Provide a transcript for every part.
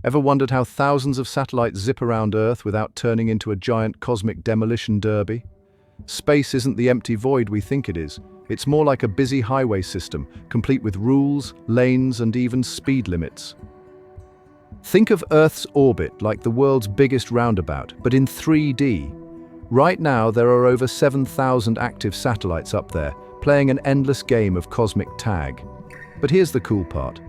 Ever wondered how thousands of satellites zip around Earth without turning into a giant cosmic demolition derby? Space isn't the empty void we think it is. It's more like a busy highway system, complete with rules, lanes, and even speed limits. Think of Earth's orbit like the world's biggest roundabout, but in 3D. Right now, there are over 7,000 active satellites up there, playing an endless game of cosmic tag. But here's the cool part.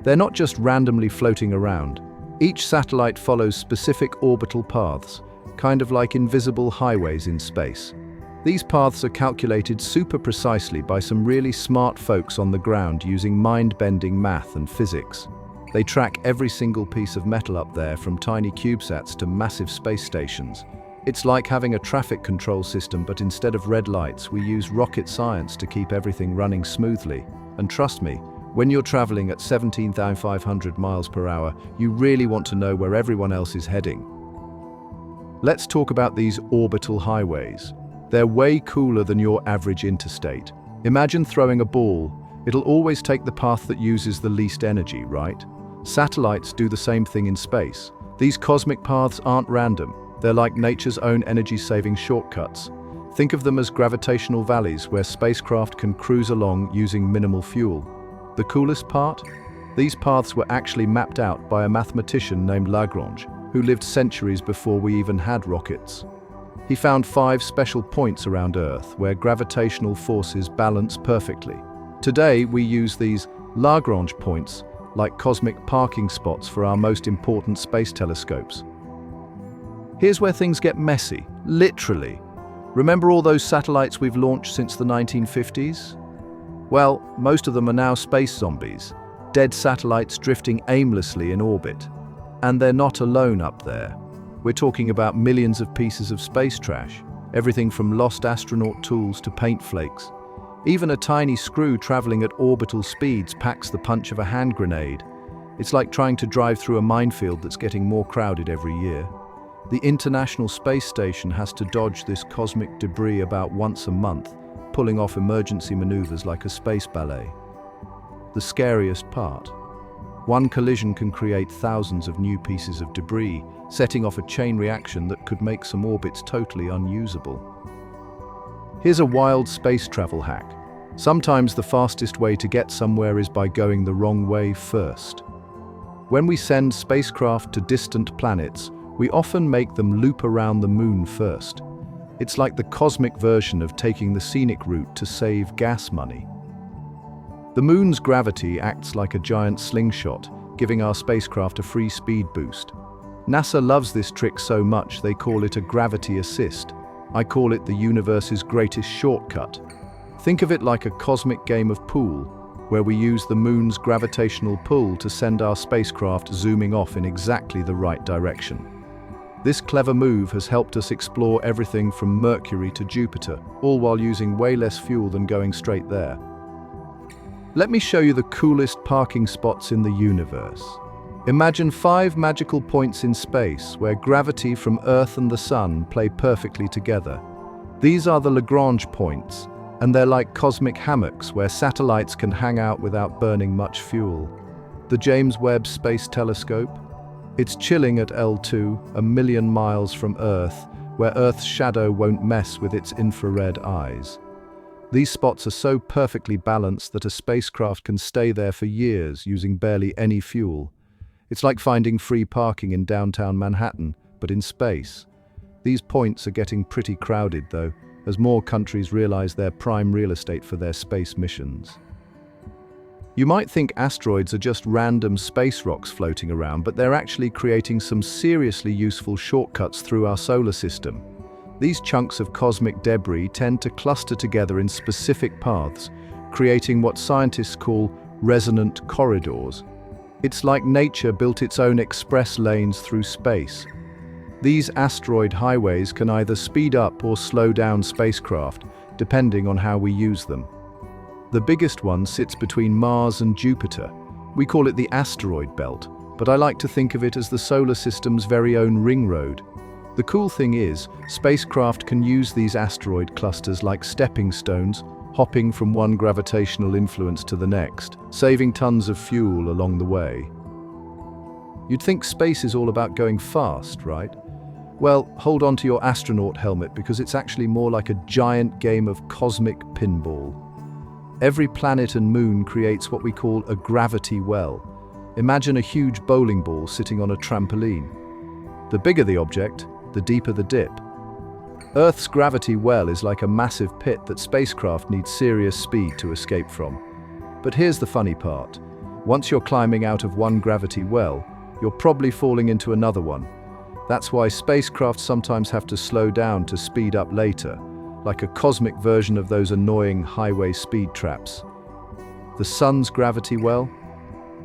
They're not just randomly floating around. Each satellite follows specific orbital paths, kind of like invisible highways in space. These paths are calculated super precisely by some really smart folks on the ground using mind-bending math and physics. They track every single piece of metal up there, from tiny CubeSats to massive space stations. It's like having a traffic control system, but instead of red lights, we use rocket science to keep everything running smoothly. And trust me, when you're traveling at 17,500 miles per hour, you really want to know where everyone else is heading. Let's talk about these orbital highways. They're way cooler than your average interstate. Imagine throwing a ball. It'll always take the path that uses the least energy, right? Satellites do the same thing in space. These cosmic paths aren't random. They're like nature's own energy-saving shortcuts. Think of them as gravitational valleys where spacecraft can cruise along using minimal fuel. The coolest part? These paths were actually mapped out by a mathematician named Lagrange, who lived centuries before we even had rockets. He found 5 special points around Earth where gravitational forces balance perfectly. Today, we use these Lagrange points like cosmic parking spots for our most important space telescopes. Here's where things get messy, literally. Remember all those satellites we've launched since the 1950s? Well, most of them are now space zombies, dead satellites drifting aimlessly in orbit. And they're not alone up there. We're talking about millions of pieces of space trash, everything from lost astronaut tools to paint flakes. Even a tiny screw traveling at orbital speeds packs the punch of a hand grenade. It's like trying to drive through a minefield that's getting more crowded every year. The International Space Station has to dodge this cosmic debris about once a month, pulling off emergency maneuvers like a space ballet. The scariest part: one collision can create thousands of new pieces of debris, setting off a chain reaction that could make some orbits totally unusable. Here's a wild space travel hack. Sometimes the fastest way to get somewhere is by going the wrong way first. When we send spacecraft to distant planets, we often make them loop around the moon first. It's like the cosmic version of taking the scenic route to save gas money. The moon's gravity acts like a giant slingshot, giving our spacecraft a free speed boost. NASA loves this trick so much they call it a gravity assist. I call it the universe's greatest shortcut. Think of it like a cosmic game of pool, where we use the moon's gravitational pull to send our spacecraft zooming off in exactly the right direction. This clever move has helped us explore everything from Mercury to Jupiter, all while using way less fuel than going straight there. Let me show you the coolest parking spots in the universe. Imagine 5 magical points in space where gravity from Earth and the Sun play perfectly together. These are the Lagrange points, and they're like cosmic hammocks where satellites can hang out without burning much fuel. The James Webb Space Telescope? It's chilling at L2, a million miles from Earth, where Earth's shadow won't mess with its infrared eyes. These spots are so perfectly balanced that a spacecraft can stay there for years using barely any fuel. It's like finding free parking in downtown Manhattan, but in space. These points are getting pretty crowded, though, as more countries realize they're prime real estate for their space missions. You might think asteroids are just random space rocks floating around, but they're actually creating some seriously useful shortcuts through our solar system. These chunks of cosmic debris tend to cluster together in specific paths, creating what scientists call resonant corridors. It's like nature built its own express lanes through space. These asteroid highways can either speed up or slow down spacecraft, depending on how we use them. The biggest one sits between Mars and Jupiter. We call it the asteroid belt, but I like to think of it as the solar system's very own ring road. The cool thing is, spacecraft can use these asteroid clusters like stepping stones, hopping from one gravitational influence to the next, saving tons of fuel along the way. You'd think space is all about going fast, right? Well, hold on to your astronaut helmet because it's actually more like a giant game of cosmic pinball. Every planet and moon creates what we call a gravity well. Imagine a huge bowling ball sitting on a trampoline. The bigger the object, the deeper the dip. Earth's gravity well is like a massive pit that spacecraft need serious speed to escape from. But here's the funny part. Once you're climbing out of one gravity well, you're probably falling into another one. That's why spacecraft sometimes have to slow down to speed up later, like a cosmic version of those annoying highway speed traps. The sun's gravity well?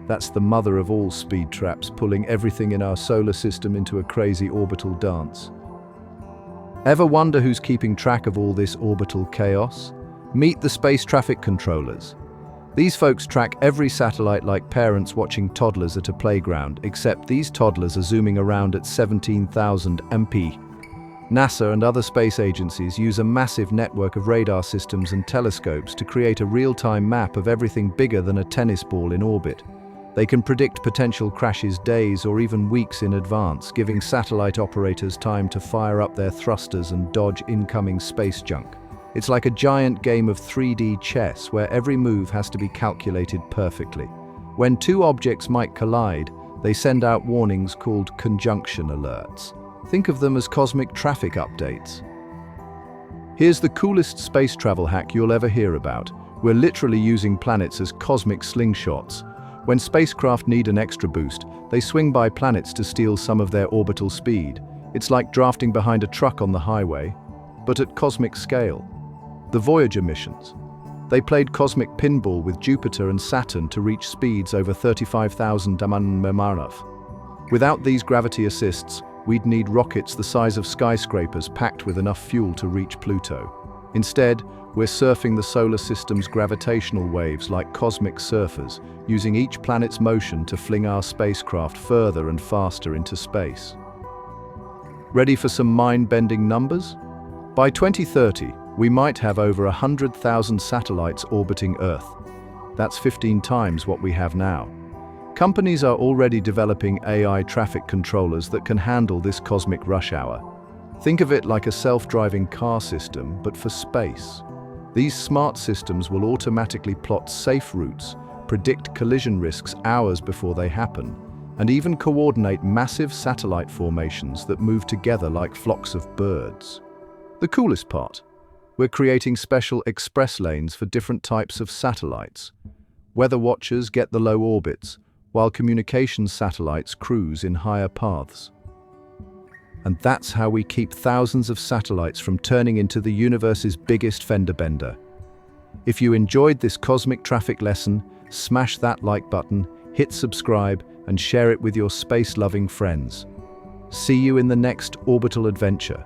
That's the mother of all speed traps, pulling everything in our solar system into a crazy orbital dance. Ever wonder who's keeping track of all this orbital chaos? Meet the space traffic controllers. These folks track every satellite like parents watching toddlers at a playground, except these toddlers are zooming around at 17,000 mph. NASA and other space agencies use a massive network of radar systems and telescopes to create a real-time map of everything bigger than a tennis ball in orbit. They can predict potential crashes days or even weeks in advance, giving satellite operators time to fire up their thrusters and dodge incoming space junk. It's like a giant game of 3D chess where every move has to be calculated perfectly. When two objects might collide, they send out warnings called conjunction alerts. Think of them as cosmic traffic updates. Here's the coolest space travel hack you'll ever hear about. We're literally using planets as cosmic slingshots. When spacecraft need an extra boost, they swing by planets to steal some of their orbital speed. It's like drafting behind a truck on the highway, but at cosmic scale. The Voyager missions. They played cosmic pinball with Jupiter and Saturn to reach speeds over 35,000 km/h. Without these gravity assists, we'd need rockets the size of skyscrapers packed with enough fuel to reach Pluto. Instead, we're surfing the solar system's gravitational waves like cosmic surfers, using each planet's motion to fling our spacecraft further and faster into space. Ready for some mind-bending numbers? By 2030, we might have over 100,000 satellites orbiting Earth. That's 15 times what we have now. Companies are already developing AI traffic controllers that can handle this cosmic rush hour. Think of it like a self-driving car system, but for space. These smart systems will automatically plot safe routes, predict collision risks hours before they happen, and even coordinate massive satellite formations that move together like flocks of birds. The coolest part? We're creating special express lanes for different types of satellites. Weather watchers get the low orbits, while communications satellites cruise in higher paths. And that's how we keep thousands of satellites from turning into the universe's biggest fender bender. If you enjoyed this cosmic traffic lesson, smash that like button, hit subscribe, and share it with your space-loving friends. See you in the next orbital adventure.